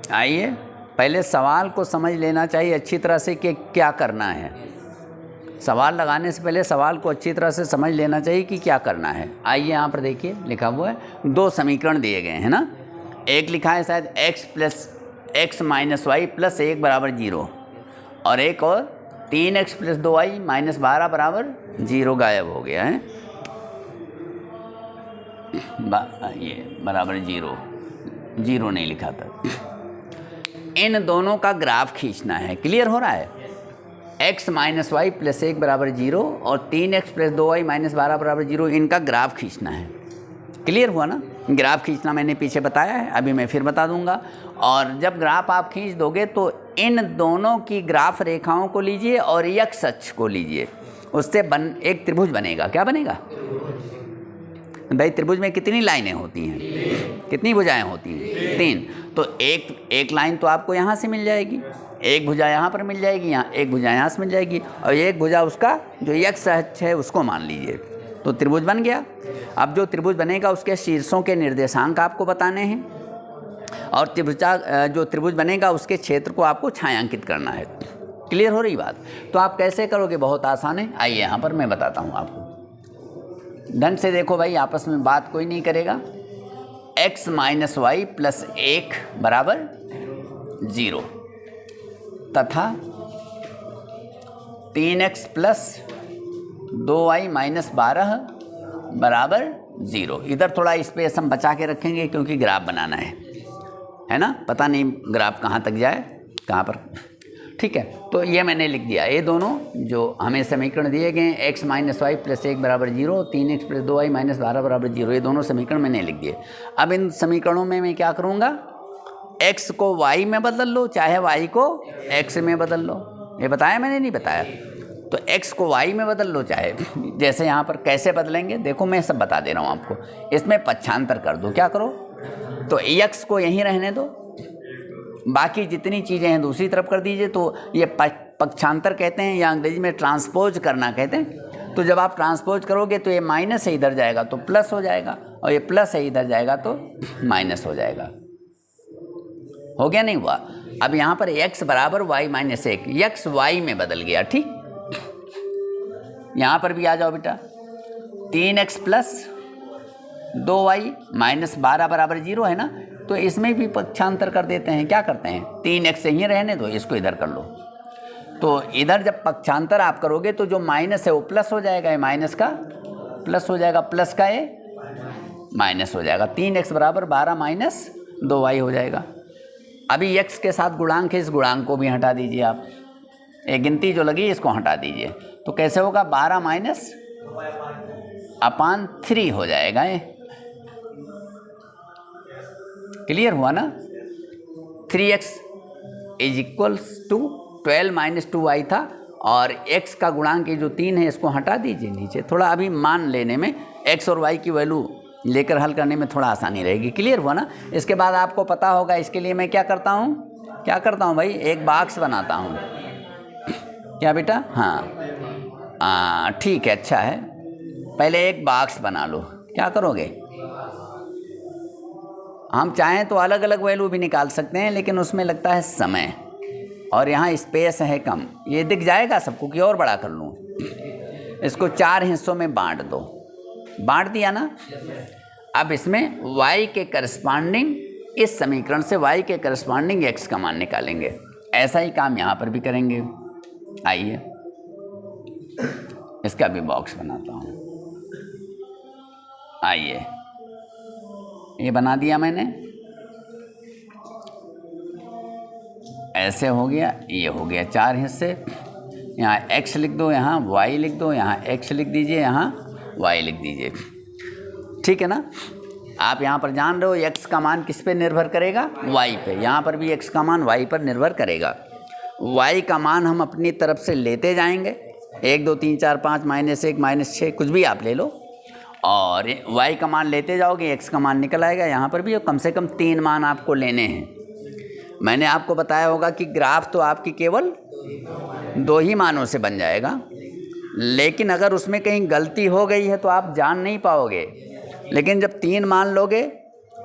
आइए पहले सवाल को समझ लेना चाहिए अच्छी तरह से कि क्या करना है। सवाल लगाने से पहले सवाल को अच्छी तरह से समझ लेना चाहिए कि क्या करना है। आइए यहाँ पर देखिए लिखा हुआ है, दो समीकरण दिए गए हैं ना। एक लिखा है शायद x plus x minus y plus 1 बराबर 0, और एक और 3x प्लस 2y माइनस 12 बराबर 0 गायब हो गया है। ये बराबर 0 नहीं लिखा था। इन दोनों का ग्राफ खींचना है। क्लियर हो रहा है? x माइनस वाई प्लस 1 बराबर 0 और 3x प्लस 2y माइनस 12 बराबर 0, इनका ग्राफ खींचना है। क्लियर हुआ ना? ग्राफ खींचना मैंने पीछे बताया है, अभी मैं फिर बता दूंगा। और जब ग्राफ आप खींच दोगे तो इन दोनों की ग्राफ रेखाओं को लीजिए और x अक्ष को लीजिए, उससे एक त्रिभुज बनेगा। क्या बनेगा भाई? त्रिभुज में कितनी लाइनें होती हैं? कितनी भुजाएं होती हैं? 3। तो एक लाइन तो आपको यहाँ से मिल जाएगी, एक भुजा यहाँ पर मिल जाएगी, यहाँ एक भुजा यहाँ से मिल जाएगी, और एक भुजा उसका जो x अक्ष है उसको मान लीजिए, तो त्रिभुज बन गया। अब जो त्रिभुज बनेगा उसके शीर्षों के निर्देशांक आपको बताने हैं, और जो त्रिभुज बनेगा उसके क्षेत्र को आपको छायांकित करना है। क्लियर हो रही बात? तो आप कैसे करोगे? बहुत आसान है। आइए यहाँ पर मैं बताता हूँ आपको। ढंग से देखो भाई, आपस में बात कोई नहीं करेगा। x माइनस वाई प्लस 1 बराबर 0 तथा 3x प्लस 2y माइनस 12 बराबर 0। इधर थोड़ा स्पेस हम बचा के रखेंगे क्योंकि ग्राफ बनाना है ना। पता नहीं ग्राफ कहाँ तक जाए, कहाँ पर। ठीक है, तो ये मैंने लिख दिया। ये दोनों जो हमें समीकरण दिए गए हैं, x माइनस वाई प्लस 1 बराबर 0, 3x प्लस 2y माइनस 12 बराबर 0, ये दोनों समीकरण मैंने लिख दिए। अब इन समीकरणों में मैं क्या करूँगा? x को y में बदल लो, चाहे y को x में बदल लो। ये बताया मैंने? नहीं बताया? तो x को y में बदल लो, चाहे जैसे यहाँ पर कैसे बदलेंगे देखो, मैं सब बता दे रहा हूँ आपको। इसमें पक्षांतर कर दो। क्या करो? तो x को यहीं रहने दो, बाकी जितनी चीज़ें हैं दूसरी तरफ कर दीजिए। तो ये पक्षांतर कहते हैं, या अंग्रेजी में ट्रांसपोज करना कहते हैं। तो जब आप ट्रांसपोज करोगे तो ये माइनस से इधर जाएगा तो प्लस हो जाएगा, और ये प्लस से इधर जाएगा तो माइनस हो जाएगा। हो गया? नहीं हुआ? अब यहाँ पर x बराबर y माइनस 1, x y में बदल गया। ठीक, यहाँ पर भी आ जाओ बेटा। 3x प्लस 2y माइनस 12 बराबर 0 है ना, तो इसमें भी पक्षांतर कर देते हैं। क्या करते हैं? 3x यहीं रहने दो, इसको इधर कर लो। तो इधर जब पक्षांतर आप करोगे तो जो माइनस है वो प्लस हो जाएगा, ये माइनस का प्लस हो जाएगा, प्लस का ये माइनस हो जाएगा। 3x बराबर 12 माइनस 2y हो जाएगा। अभी x के साथ गुणांक है, इस गुणांक को भी हटा दीजिए आप। एक गिनती जो लगी इसको हटा दीजिए, तो कैसे होगा? 12 माइनस अपान 3 हो जाएगा ये। क्लियर हुआ ना? 3x is equals to 12 minus 2y था, और x का गुणांक ये जो 3 है इसको हटा दीजिए नीचे। थोड़ा अभी मान लेने में, x और y की वैल्यू लेकर हल करने में थोड़ा आसानी रहेगी। क्लियर हुआ ना? इसके बाद आपको पता होगा, इसके लिए मैं क्या करता हूँ भाई? एक बॉक्स बनाता हूँ। क्या बेटा? हाँ ठीक है, अच्छा है। पहले एक बॉक्स बना लो। क्या करोगे? हम चाहें तो अलग अलग वैल्यू भी निकाल सकते हैं, लेकिन उसमें लगता है समय, और यहाँ स्पेस है कम। ये दिख जाएगा सबको कि और बड़ा कर लूँ? इसको 4 हिस्सों में बांट दो। बांट दिया ना? अब इसमें y के करस्पॉन्डिंग, इस समीकरण से y के करस्पॉन्डिंग x का मान निकालेंगे। ऐसा ही काम यहाँ पर भी करेंगे। आइए इसका भी बॉक्स बनाता हूँ। आइए, ये बना दिया मैंने। ऐसे हो गया, ये हो गया 4 हिस्से। यहाँ x लिख दो, यहाँ y लिख दो, यहाँ x लिख दीजिए, यहाँ y लिख दीजिए। ठीक है ना? आप यहाँ पर जान रहे हो x का मान किस पे निर्भर करेगा? y पे। यहाँ पर भी x का मान y पर निर्भर करेगा। y का मान हम अपनी तरफ से लेते जाएंगे, 1 2 3 4 5 -1 -6 कुछ भी आप ले लो, और y का मान लेते जाओगे, x का मान निकल आएगा। यहाँ पर भी कम से कम 3 मान आपको लेने हैं। मैंने आपको बताया होगा कि ग्राफ तो आपकी केवल 2 ही मानों से बन जाएगा, लेकिन अगर उसमें कहीं गलती हो गई है तो आप जान नहीं पाओगे। लेकिन जब 3 मान लोगे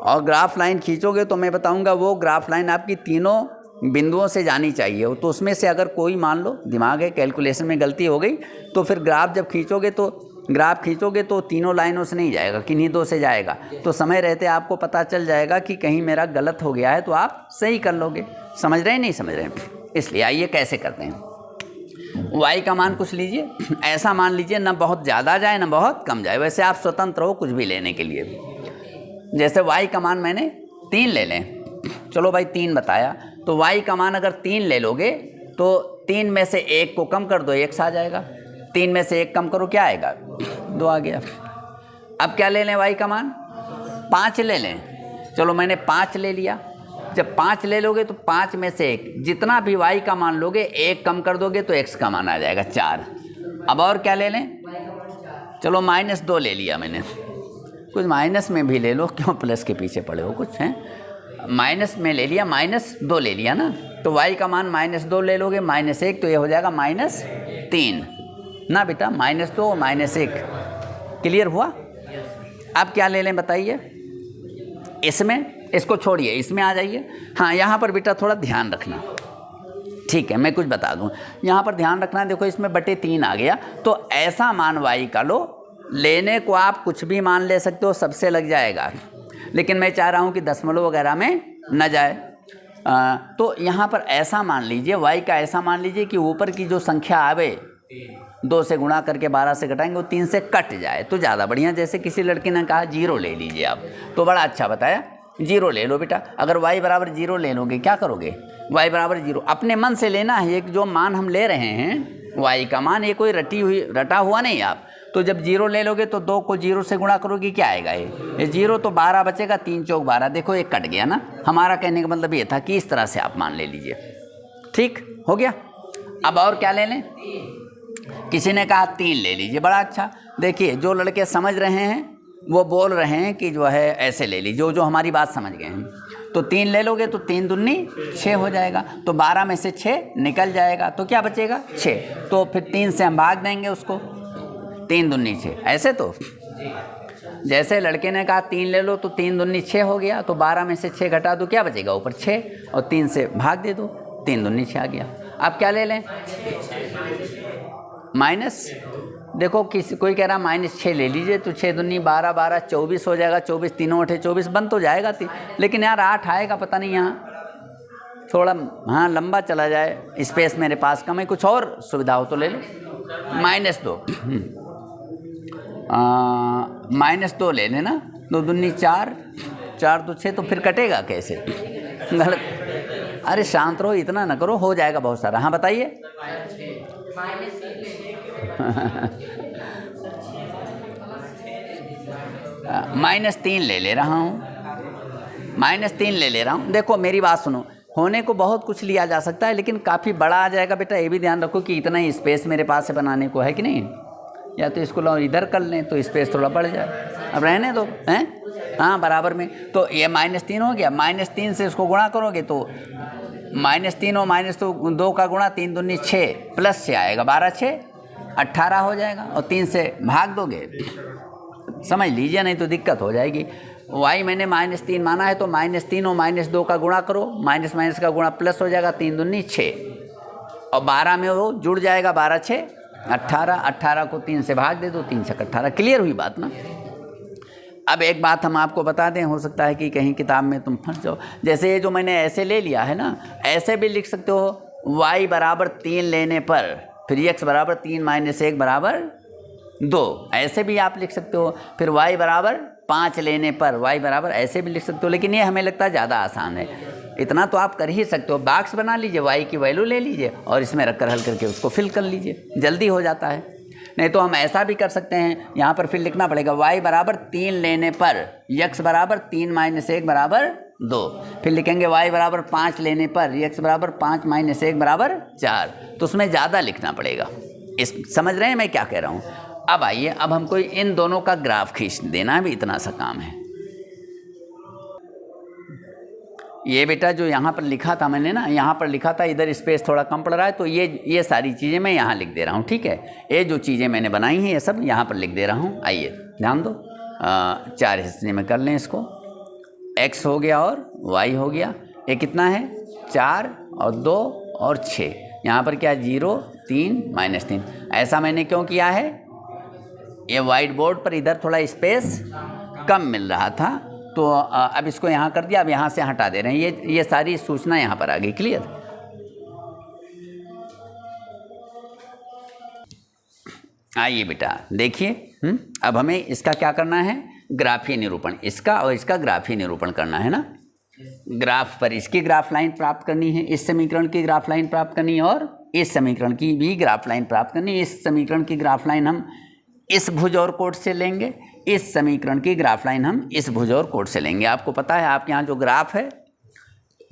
और ग्राफ लाइन खींचोगे तो मैं बताऊंगा वो ग्राफ लाइन आपकी तीनों बिंदुओं से जानी चाहिए। तो उसमें से अगर कोई मान लो दिमाग है कैलकुलेशन में गलती हो गई तो फिर ग्राफ खींचोगे तो तीनों लाइनों से नहीं जाएगा, किन्हीं दो से जाएगा। तो समय रहते आपको पता चल जाएगा कि कहीं मेरा गलत हो गया है तो आप सही कर लोगे। समझ रहे हैं नहीं समझ रहे हैं? इसलिए आइए कैसे करते हैं। y का मान कुछ लीजिए, ऐसा मान लीजिए ना बहुत ज़्यादा जाए ना बहुत कम जाए। वैसे आप स्वतंत्र हो कुछ भी लेने के लिए। जैसे y का मान मैंने 3 ले लें, चलो भाई 3 बताया, तो y का मान अगर 3 ले लोगे तो 3 में से 1 को कम कर दो, x आ जाएगा। 3 में से 1 कम करो, क्या आएगा? 2 आ गया। अब क्या ले लें y का मान? 5 ले लें। चलो मैंने 5 ले लिया। जब 5 ले लोगे तो 5 में से 1, जितना भी y का मान लोगे 1 कम कर दोगे तो x का मान आ जाएगा 4। अब और क्या ले लें? चलो -2 ले लिया मैंने। कुछ माइनस में भी ले लो, क्यों प्लस के पीछे पड़े हो कुछ हैं। माइनस में ले लिया, -2 ले लिया ना, तो y का मान -2 ले लोगे, -1 तो ये हो जाएगा -3 ना बेटा। -2 और -1 क्लियर हुआ। अब क्या ले लें बताइए? इसमें, इसको छोड़िए, इसमें आ जाइए। हाँ यहाँ पर बेटा थोड़ा ध्यान रखना, ठीक है मैं कुछ बता दूँ। यहाँ पर ध्यान रखना, देखो इसमें /3 आ गया, तो ऐसा मान y का लो। लेने को आप कुछ भी मान ले सकते हो, सबसे लग जाएगा, लेकिन मैं चाह रहा हूँ कि दशमलव वगैरह में न जाए। तो यहाँ पर ऐसा मान लीजिए, y का ऐसा मान लीजिए कि ऊपर की जो संख्या आवे 2 से गुणा करके 12 से घटाएंगे वो 3 से कट जाए तो ज़्यादा बढ़िया। जैसे किसी लड़की ने कहा 0 ले लीजिए आप, तो बड़ा अच्छा बताया, 0 ले लो बेटा। अगर y बराबर 0 ले लोगे क्या करोगे? y बराबर 0 अपने मन से लेना है। एक जो मान हम ले रहे हैं y का मान, ये कोई रटा हुआ नहीं आप। तो जब 0 ले लोगे तो 2 को 0 से गुणा करोगे, क्या आएगा? ये 0 तो 12 बचेगा, 3 चौक 12। देखो एक कट गया ना। हमारा कहने का मतलब ये था कि इस तरह से आप मान ले लीजिए। ठीक हो गया। अब और क्या ले लें? किसी ने कहा 3 ले लीजिए, बड़ा अच्छा। देखिए जो लड़के समझ रहे हैं वो बोल रहे हैं कि जो है ऐसे ले लीजिए, जो हमारी बात समझ गए हैं। तो 3 ले लोगे तो 3 दूनी 6 हो जाएगा, तो 12 में से 6 निकल जाएगा, तो क्या बचेगा? 6। तो फिर 3 से हम भाग देंगे उसको, 3 दूनी 6। ऐसे तो जैसे लड़के ने कहा 3 ले लो तो 3 दूनी 6 हो गया, तो 12 में से 6 घटा दो, क्या बचेगा? ऊपर 6, और 3 से भाग दे दो, 3 दूनी 6 आ गया। अब क्या ले लें? माइनस, देखो कोई कह रहा -6 ले लीजिए, तो 6 दूनी 12, 12 24 हो जाएगा। 24 3 8 24 बन तो जाएगा, लेकिन यार 8 आएगा पता नहीं यहाँ थोड़ा, हाँ लंबा चला जाए, स्पेस मेरे पास कम है, कुछ और सुविधा हो तो ले लो। -2 -2 ले लेना। 2 दूनी 4, 4 2 6, तो फिर कटेगा कैसे? गलत। अरे शांत रहो, इतना ना करो, हो जाएगा बहुत सारा। हाँ बताइए। -3 ले रहा हूँ, -3 ले रहा हूँ। देखो मेरी बात सुनो, होने को बहुत कुछ लिया जा सकता है, लेकिन काफ़ी बड़ा आ जाएगा बेटा। ये भी ध्यान रखो कि इतना ही स्पेस मेरे पास है बनाने को, है कि नहीं? या तो इसको लो इधर कर लें तो स्पेस थोड़ा बढ़ जाए, अब रहने दो हैं। हाँ बराबर में, तो ये -3 हो गया। -3 से इसको गुणा करोगे तो -3 और -2 का गुणा, 3 दूनी 6 प्लस 6 आएगा, 12 6 18 हो जाएगा, और 3 से भाग दोगे, समझ लीजिए, नहीं तो दिक्कत हो जाएगी। y मैंने -3 माना है, तो -3 और -2 का गुणा करो, माइनस माइनस का गुणा प्लस हो जाएगा, 3 दूनी 6, और 12 में वो जुड़ जाएगा, 12 6 18, 18 को 3 से भाग दे दो, 3 6 18। क्लियर हुई बात ना? अब एक बात हम आपको बता दें, हो सकता है कि कहीं किताब में तुम फंस जाओ। जैसे ये जो मैंने ऐसे ले लिया है ना, ऐसे भी लिख सकते हो। y बराबर 3 लेने पर फिर x बराबर 3 - 1 बराबर 2, ऐसे भी आप लिख सकते हो। फिर y बराबर 5 लेने पर y बराबर, ऐसे भी लिख सकते हो। लेकिन ये हमें लगता है ज़्यादा आसान है। इतना तो आप कर ही सकते हो, बॉक्स बना लीजिए, y की वैल्यू ले लीजिए और इसमें रखकर हल करके उसको फिल कर लीजिए, जल्दी हो जाता है। नहीं तो हम ऐसा भी कर सकते हैं, यहाँ पर फिर लिखना पड़ेगा y बराबर 3 लेने पर x बराबर 3 - 1 बराबर 2। फिर लिखेंगे y बराबर 5 लेने पर x बराबर 5 - 1 बराबर 4। तो उसमें ज़्यादा लिखना पड़ेगा। समझ रहे हैं मैं क्या कह रहा हूँ? अब आइए, अब हमको इन दोनों का ग्राफ खींच देना भी इतना सा काम है। ये बेटा जो यहाँ पर लिखा था मैंने ना, यहाँ पर लिखा था, इधर स्पेस थोड़ा कम पड़ रहा है, तो ये सारी चीज़ें मैं यहाँ लिख दे रहा हूँ, ठीक है? ये जो चीज़ें मैंने बनाई हैं ये सब यहाँ पर लिख दे रहा हूँ। आइए ध्यान दो, 4 हिस्से में कर लें इसको। x हो गया और y हो गया। ये कितना है 4 और 2 और 6। यहाँ पर क्या 0 3 -3। ऐसा मैंने क्यों किया है, ये वाइट बोर्ड पर इधर थोड़ा स्पेस कम मिल रहा था तो अब इसको यहाँ कर दिया। अब यहाँ से हटा दे रहे हैं, ये सारी सूचना यहाँ पर आ गई। क्लियर। आइए बेटा देखिए, अब हमें इसका क्या करना है, ग्राफीय निरूपण, इसका और इसका ग्राफीय निरूपण करना है ना। ग्राफ पर इसकी ग्राफ लाइन प्राप्त करनी है, इस समीकरण की ग्राफ लाइन प्राप्त करनी है और इस समीकरण की भी ग्राफ लाइन प्राप्त करनी है। इस समीकरण की ग्राफ लाइन हम इस भुज और कोण से लेंगे, इस समीकरण की ग्राफ लाइन हम इस भुज और कोण से लेंगे। आपको पता है आपके यहाँ जो ग्राफ है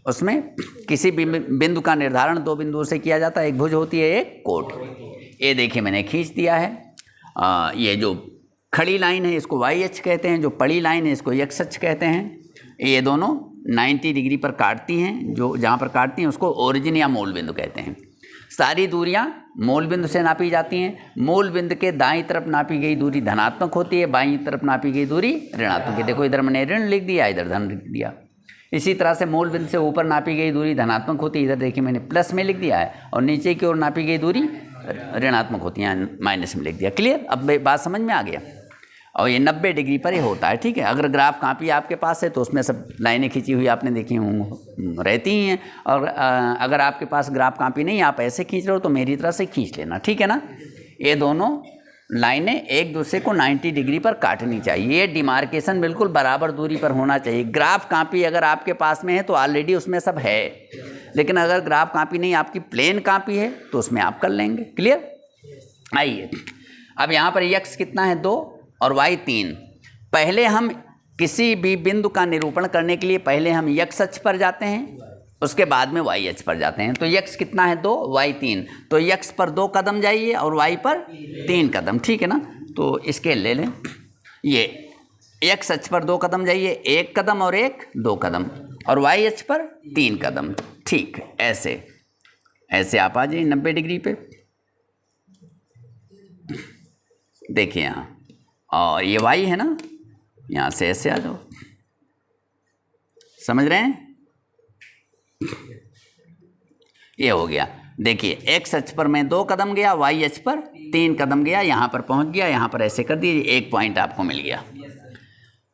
उसमें किसी भी बिंदु का निर्धारण 2 बिंदुओं से किया जाता है, एक भुज होती है एक कोण। ये देखिए मैंने खींच दिया है। ये जो खड़ी लाइन है इसको वाई अक्ष कहते हैं, जो पड़ी लाइन है इसको एक्स अक्ष कहते हैं। ये दोनों 90 डिग्री पर काटती हैं, जो जहाँ पर काटती हैं उसको ओरिजिन या मूल बिंदु कहते हैं। सारी दूरियाँ मूल बिंदु से नापी जाती हैं। मूल बिंदु के दाईं तरफ नापी गई दूरी धनात्मक होती है, बाईं तरफ नापी गई दूरी ऋणात्मक है। देखो इधर मैंने ऋण लिख दिया, इधर धन लिख दिया। इसी तरह से मूल बिंदु से ऊपर नापी गई दूरी धनात्मक होती है, इधर देखिए मैंने प्लस में लिख दिया है, और नीचे की ओर नापी गई दूरी ऋणात्मक होती है, माइनस में लिख दिया। क्लियर। अब बात समझ में आ गया। और ये 90 डिग्री पर ही होता है, ठीक है। अगर ग्राफ कॉपी आपके पास है तो उसमें सब लाइनें खींची हुई आपने देखी रहती ही हैं, और अगर आपके पास ग्राफ कॉपी नहीं, आप ऐसे खींच रहे हो तो मेरी तरह से खींच लेना, ठीक है ना। ये दोनों लाइनें एक दूसरे को 90 डिग्री पर काटनी चाहिए। ये डिमार्केशन बिल्कुल बराबर दूरी पर होना चाहिए। ग्राफ कॉपी अगर आपके पास में है तो ऑलरेडी उसमें सब है, लेकिन अगर ग्राफ कॉपी नहीं, आपकी प्लेन कॉपी है तो उसमें आप कर लेंगे। क्लियर। आइए अब यहाँ पर x कितना है 2 और y 3। पहले हम किसी भी बिंदु का निरूपण करने के लिए पहले हम x अक्ष पर जाते हैं, उसके बाद में y अक्ष पर जाते हैं। तो x कितना है 2, y 3, तो x पर 2 कदम जाइए और y पर 3 कदम, ठीक है ना। तो इसके ले लें, ये x अक्ष पर 2 कदम जाइए, 1 कदम और 2 कदम, और y अक्ष पर 3 कदम, ठीक। ऐसे ऐसे आप आ जाइए 90 डिग्री पे। देखिए यहाँ, और ये y है ना, यहाँ से ऐसे आ जाओ, समझ रहे हैं। ये हो गया। देखिए x अक्ष पर मैं 2 कदम गया, y अक्ष पर 3 कदम गया, यहाँ पर पहुँच गया, यहाँ पर ऐसे कर दिए, एक पॉइंट आपको मिल गया।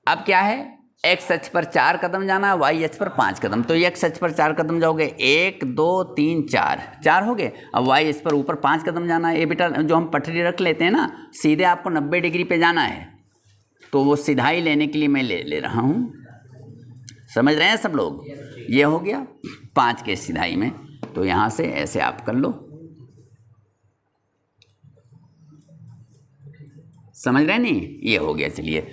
अब क्या है, x अक्ष पर 4 कदम जाना, y अक्ष पर 5 कदम। तो x अक्ष पर 4 कदम जाओगे, 1 2 3 4 हो गए। अब y अक्ष पर ऊपर 5 कदम जाना है। ये बेटा जो हम पटरी रख लेते हैं ना, सीधे आपको 90 डिग्री पे जाना है, तो वो सिधाई लेने के लिए मैं ले रहा हूँ। समझ रहे हैं सब लोग। ये हो गया 5 के सिधाई में, तो यहाँ से ऐसे आप कर लो। समझ रहे नहीं, ये हो गया। चलिए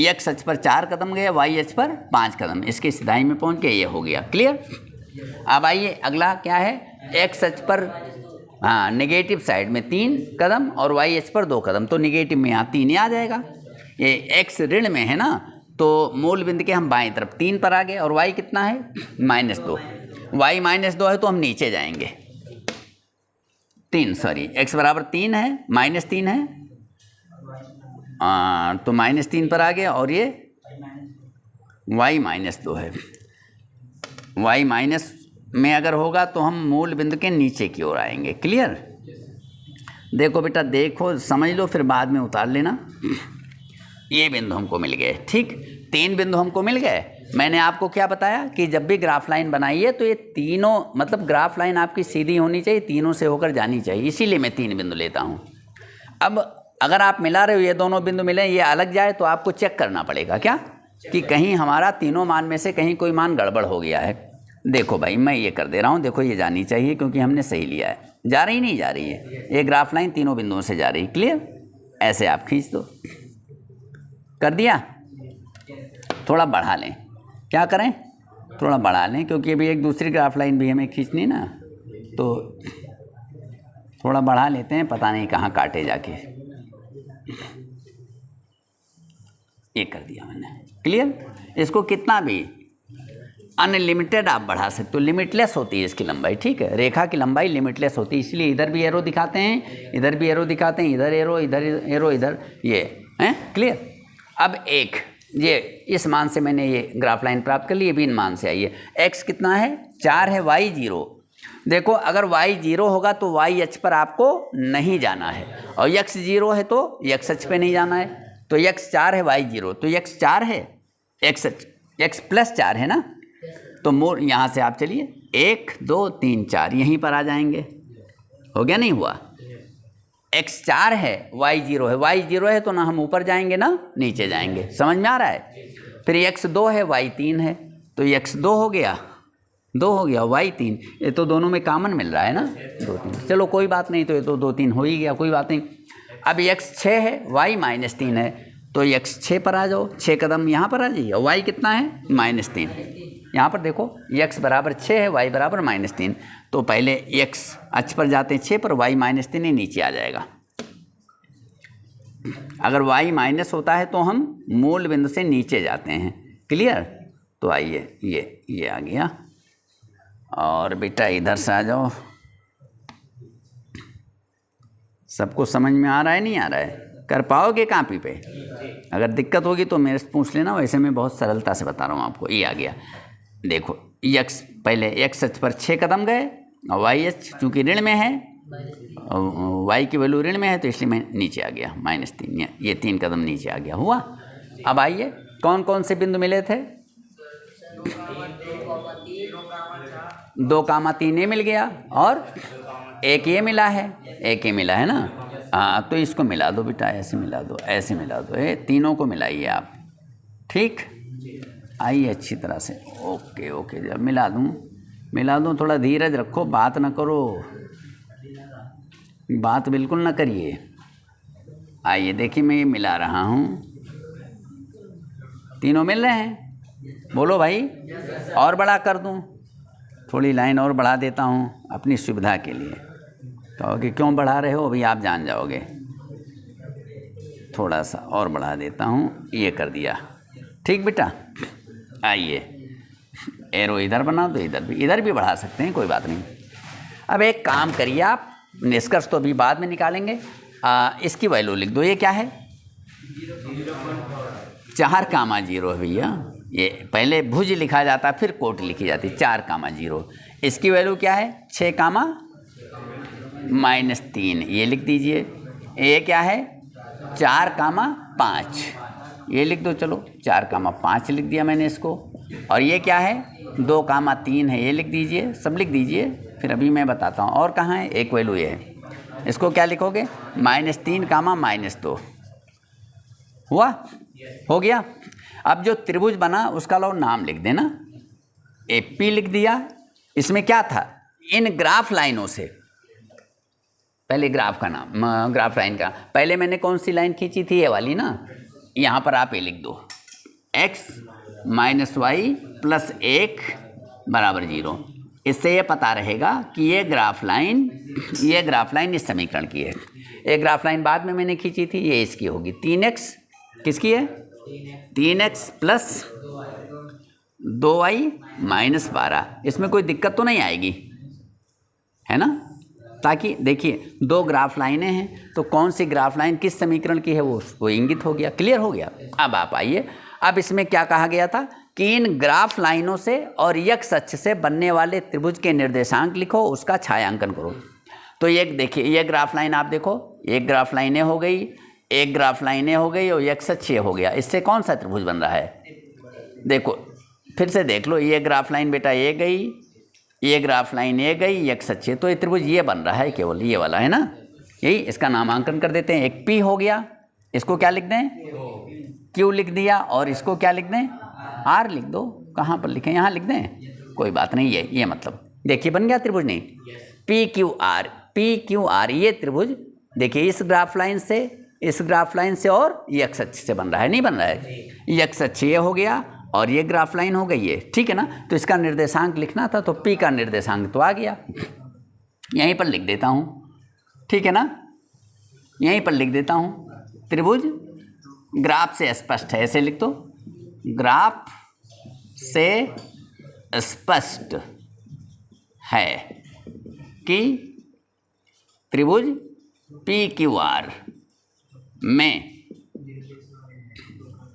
x अक्ष पर 4 कदम गए, y अक्ष पर 5 कदम, इसके सिधाई में पहुँच गए, ये हो गया। क्लियर। अब आइए अगला क्या है, x अक्ष पर नेगेटिव साइड में 3 कदम और y अक्ष पर 2 कदम, तो नेगेटिव में यहाँ 3 ही आ जाएगा। ये x ऋण में है ना, तो मूल बिंदु के हम बाएं तरफ 3 पर आ गए, और y कितना है -2। y -2 है तो हम नीचे जाएंगे, 3 सॉरी, x बराबर 3 है, -3 है, तो -3 पर आ गया, और ये y -2 है। y माइनस में अगर होगा तो हम मूल बिंदु के नीचे की ओर आएंगे। क्लियर। देखो बेटा, देखो समझ लो, फिर बाद में उतार लेना। ये बिंदु हमको मिल गए, ठीक। 3 बिंदु हमको मिल गए। मैंने आपको क्या बताया कि जब भी ग्राफ लाइन बनाइए तो ये तीनों, मतलब ग्राफ लाइन आपकी सीधी होनी चाहिए, तीनों से होकर जानी चाहिए, इसीलिए मैं 3 बिंदु लेता हूँ। अब अगर आप मिला रहे हो, ये दोनों बिंदु मिले, ये अलग जाए, तो आपको चेक करना पड़ेगा क्या, कि कहीं हमारा तीनों मान में से कहीं कोई मान गड़बड़ हो गया है। देखो भाई, मैं ये कर दे रहा हूँ, देखो ये जानी चाहिए क्योंकि हमने सही लिया है। जा रही नहीं जा रही है, ये ग्राफ लाइन तीनों बिंदुओं से जा रही। क्लियर। ऐसे आप खींच दो, कर दिया। थोड़ा बढ़ा लें, क्या करें, थोड़ा बढ़ा लें, क्योंकि अभी एक दूसरी ग्राफ लाइन भी हमें खींचनी ना, तो थोड़ा बढ़ा लेते हैं, पता नहीं कहाँ काटे जाके। ये कर दिया मैंने। क्लियर। इसको कितना भी अनलिमिटेड आप बढ़ा सकते हो, लिमिटलेस होती है इसकी लंबाई, ठीक है। रेखा की लंबाई लिमिटलेस होती है, इसलिए इधर भी एरो दिखाते हैं, इधर भी एरो दिखाते हैं, इधर एरो, इधर एरो, इधर ये हैं। क्लियर। अब एक ये इस मान से मैंने ये ग्राफ लाइन प्राप्त कर ली, ये भी इन मान से आई है। एक्स कितना है 4 है, वाई 0। देखो अगर y 0 होगा तो y अक्ष पर आपको नहीं जाना है, और x 0 है तो x अक्ष पे नहीं जाना है। तो x 4 है, y 0, तो x 4 है, x प्लस 4 है ना। तो मोड़ यहाँ से आप चलिए 1 2 3 4 यहीं पर आ जाएंगे। हो गया नहीं हुआ? x 4 है, y 0 है, y 0 है तो ना हम ऊपर जाएंगे ना नीचे जाएंगे। समझ में आ रहा है? फिर x 2 है, y 3 है, तो x 2 हो गया, 2 हो गया, y 3। ये तो दोनों में कॉमन मिल रहा है ना, 2 3। चलो कोई बात नहीं, तो ये तो 2 3 हो ही गया, कोई बात नहीं। अब x 6 है, y -3 है, तो x 6 पर आ जाओ, 6 कदम यहाँ पर आ जाइए। और y कितना है -3। यहाँ पर देखो x बराबर 6 है, y बराबर -3। तो पहले x अक्ष पर जाते हैं 6 पर, y -3 ही नीचे आ जाएगा। अगर y माइनस होता है तो हम मूल बिंदु से नीचे जाते हैं। क्लियर? तो आइए ये आ गया। और बेटा इधर से आ जाओ। सबको समझ में आ रहा है नहीं आ रहा है? कर पाओगे कापी पे? अगर दिक्कत होगी तो मेरे से पूछ लेना, वैसे मैं बहुत सरलता से बता रहा हूँ आपको। ये आ गया। देखो x पहले x अक्ष पर 6 कदम गए, और y अक्ष चूँकि ऋण में है, और y की वैल्यू ऋण में है, तो इसलिए मैं नीचे आ गया -3। ये 3 कदम नीचे आ गया। हुआ? अब आइए कौन कौन से बिंदु मिले थे? 2,3 ये मिल गया, और एक ये मिला है, एक ये मिला है ना। हाँ तो इसको मिला दो बेटा, ऐसे मिला दो, ऐसे मिला दो, ये तीनों को मिलाइए आप। ठीक, आइए अच्छी तरह से। ओके ओके, जब मिला दूँ, थोड़ा धीरज रखो, बात ना करो, बात बिल्कुल ना करिए। आइए देखिए मैं ये मिला रहा हूँ, तीनों मिल रहे हैं। बोलो भाई, और बड़ा कर दूँ? थोड़ी लाइन और बढ़ा देता हूँ अपनी सुविधा के लिए। तो कि क्यों बढ़ा रहे हो अभी आप जान जाओगे। थोड़ा सा और बढ़ा देता हूँ, ये कर दिया। ठीक बेटा, आइए एरो इधर बना दो, इधर भी बढ़ा सकते हैं, कोई बात नहीं। अब एक काम करिए आप, निष्कर्ष तो अभी बाद में निकालेंगे। इसकी वैल्यू लिख दो। ये क्या है? 4,0 है भैया। ये पहले भुज लिखा जाता फिर कोट लिखी जाती, 4,0। इसकी वैल्यू क्या है? 6,-3 ये लिख दीजिए। ये क्या है? 4,5 ये लिख दो। चलो 4,5 लिख दिया मैंने इसको। और ये क्या है? 2,3 है, ये लिख दीजिए, सब लिख दीजिए। फिर अभी मैं बताता हूँ और कहाँ है। एक वैल्यू ये है, इसको क्या लिखोगे? -3,-2 हुआ? हो गया। अब जो त्रिभुज बना उसका लो नाम लिख देना। AP लिख दिया। इसमें क्या था? इन ग्राफ लाइनों से, पहले ग्राफ का नाम, ग्राफ लाइन का पहले मैंने कौन सी लाइन खींची थी? ये वाली ना। यहाँ पर आप ये लिख दो, x - y + 1 = 0। इससे ये पता रहेगा कि ये ग्राफ लाइन इस समीकरण की है। एक ग्राफ लाइन बाद में मैंने खींची थी, ये इसकी होगी। 3x किसकी है? 3x + 2y - 12। इसमें कोई दिक्कत तो नहीं आएगी, है ना? ताकि देखिए 2 ग्राफ लाइनें हैं, तो कौन सी ग्राफ लाइन किस समीकरण की है वो इंगित हो गया। क्लियर हो गया? अब आप आइए, अब इसमें क्या कहा गया था कि इन ग्राफ लाइनों से और x अक्ष से बनने वाले त्रिभुज के निर्देशांक लिखो, उसका छायांकन करो। तो ये देखिए, ये ग्राफ लाइन आप देखो, एक ग्राफ लाइनें हो गई, एक ग्राफ लाइनें हो गई, और x अक्ष हो गया। इससे कौन सा त्रिभुज बन रहा है? देखो फिर से देख लो, ये ग्राफ लाइन बेटा ये गई, ये ग्राफ लाइन ये गई, x अक्ष, तो ये त्रिभुज ये बन रहा है, केवल ये वाला, है ना? यही, इसका नामांकन कर देते हैं। एक P हो गया, इसको क्या लिख दें? Q लिख दिया। और इसको क्या लिख दें? R लिख दो। कहाँ पर लिखें? यहाँ लिख दें, कोई बात नहीं। ये मतलब देखिए बन गया त्रिभुज नहीं? PQR ये त्रिभुज देखिए इस ग्राफ लाइन से और ये x अक्ष से बन रहा है, नहीं बन रहा है? ये x अक्ष ये हो गया और ये ग्राफ लाइन हो गई है, ठीक है ना? तो इसका निर्देशांक लिखना था, तो P का निर्देशांक तो आ गया, यहीं पर लिख देता हूँ, ठीक है ना? यहीं पर लिख देता हूँ। त्रिभुज ग्राफ से स्पष्ट है, ऐसे लिख दो। ग्राफ से स्पष्ट है कि त्रिभुज PQR में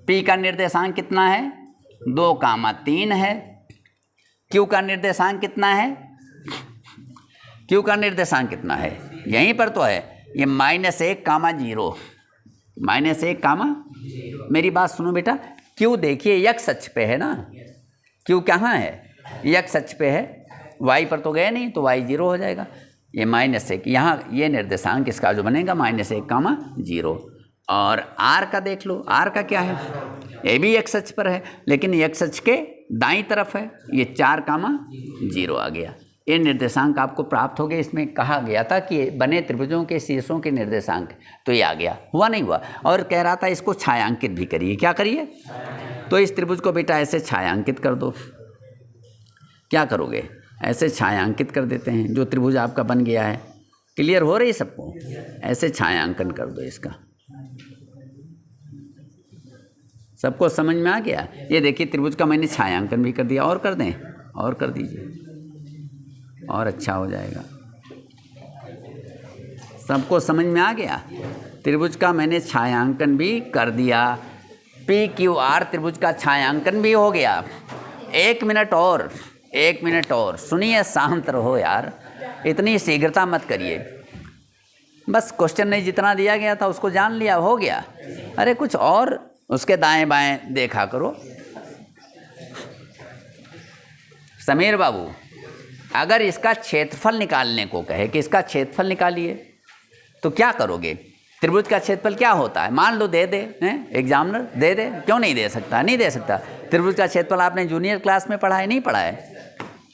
P का निर्देशांक कितना है 2, 3 है। Q का निर्देशांक कितना है, Q का निर्देशांक कितना है, यहीं पर तो है ये -1, 0, मेरी बात सुनो बेटा। Q देखिए x अक्ष पे है ना, Q कहाँ है x अक्ष पे है, y पर तो गए नहीं तो y 0 हो जाएगा। ये -1 यहाँ ये निर्देशांक इसका जो बनेगा -1, 0। और r का देख लो, r का क्या है, ये भी x अक्ष पर है लेकिन x अक्ष के दाईं तरफ है, ये 4, 0 आ गया। ये निर्देशांक आपको प्राप्त हो गए। इसमें कहा गया था कि बने त्रिभुजों के शीर्षों के निर्देशांक, तो ये आ गया। हुआ नहीं हुआ? और कह रहा था इसको छायांकित भी करिए। क्या करिए? तो इस त्रिभुज को बेटा ऐसे छायांकित कर दो। क्या करोगे? ऐसे छायांकित कर देते हैं। जो त्रिभुज आपका बन गया है, क्लियर हो रही सबको? ऐसे छायांकन कर दो इसका। सबको समझ में आ गया? ये देखिए त्रिभुज का मैंने छायांकन भी कर दिया। और कर दें? और कर दीजिए, और अच्छा हो जाएगा। सबको समझ में आ गया? त्रिभुज का मैंने छायांकन भी कर दिया। PQR त्रिभुज का छायांकन भी हो गया। 1 मिनट और सुनिए, शांत रहो यार, इतनी शीघ्रता मत करिए। बस क्वेश्चन नहीं जितना दिया गया था उसको जान लिया, हो गया। अरे कुछ और उसके दाएं बाएं देखा करो। समीर बाबू, अगर इसका क्षेत्रफल निकालने को कहे कि इसका क्षेत्रफल निकालिए, तो क्या करोगे? त्रिभुज का क्षेत्रफल क्या होता है? मान लो दे दे, एग्जामिनर दे दे, क्यों नहीं दे सकता? नहीं दे सकता। त्रिभुज का क्षेत्रफल आपने जूनियर क्लास में पढ़ा है, नहीं पढ़ा है?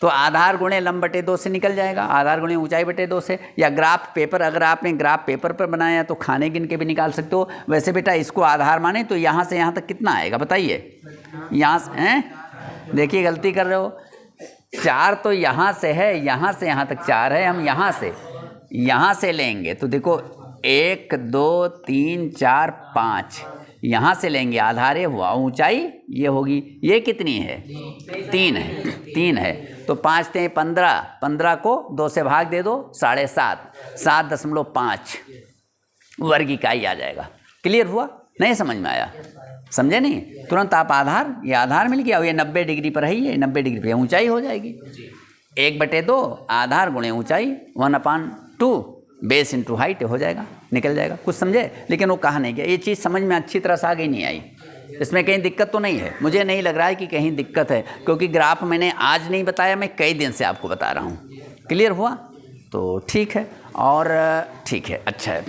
तो आधार गुणे लंब बटे 2 से निकल जाएगा, आधार गुणे ऊंचाई बटे 2 से। या ग्राफ पेपर, अगर आपने ग्राफ पेपर पर बनाया तो खाने गिन के भी निकाल सकते हो। वैसे बेटा इसको आधार माने तो यहाँ से यहाँ तक कितना आएगा बताइए? यहाँ से देखिए गलती कर रहे हो। 4 तो यहाँ से है, यहाँ से यहाँ तक 4 है। हम यहाँ से लेंगे तो देखो 1, 2, 3, 4, 5 यहाँ से लेंगे, आधार ये हुआ, ऊंचाई ये होगी। ये कितनी है? 3 है। तो 5 × 15, 15 को 2 से भाग दे दो, 7.5, 7.5 वर्ग इकाई आ जाएगा। क्लियर हुआ? नहीं समझ में आया? समझे नहीं? तुरंत आप आधार, ये आधार मिल गया, ये 90 डिग्री पर है, ये 90 डिग्री पर ऊंचाई हो जाएगी। 1/2 आधार गुणे ऊंचाई 1/2 बेस इंटू हाइट हो जाएगा, निकल जाएगा। कुछ समझे? लेकिन वो कहा नहीं गया। ये चीज़ समझ में अच्छी तरह से आगे नहीं आई। इसमें कहीं दिक्कत तो नहीं है? मुझे नहीं लग रहा है कि कहीं दिक्कत है, क्योंकि ग्राफ मैंने आज नहीं बताया, मैं कई दिन से आपको बता रहा हूँ। क्लियर हुआ? तो ठीक है, और ठीक है, अच्छा है।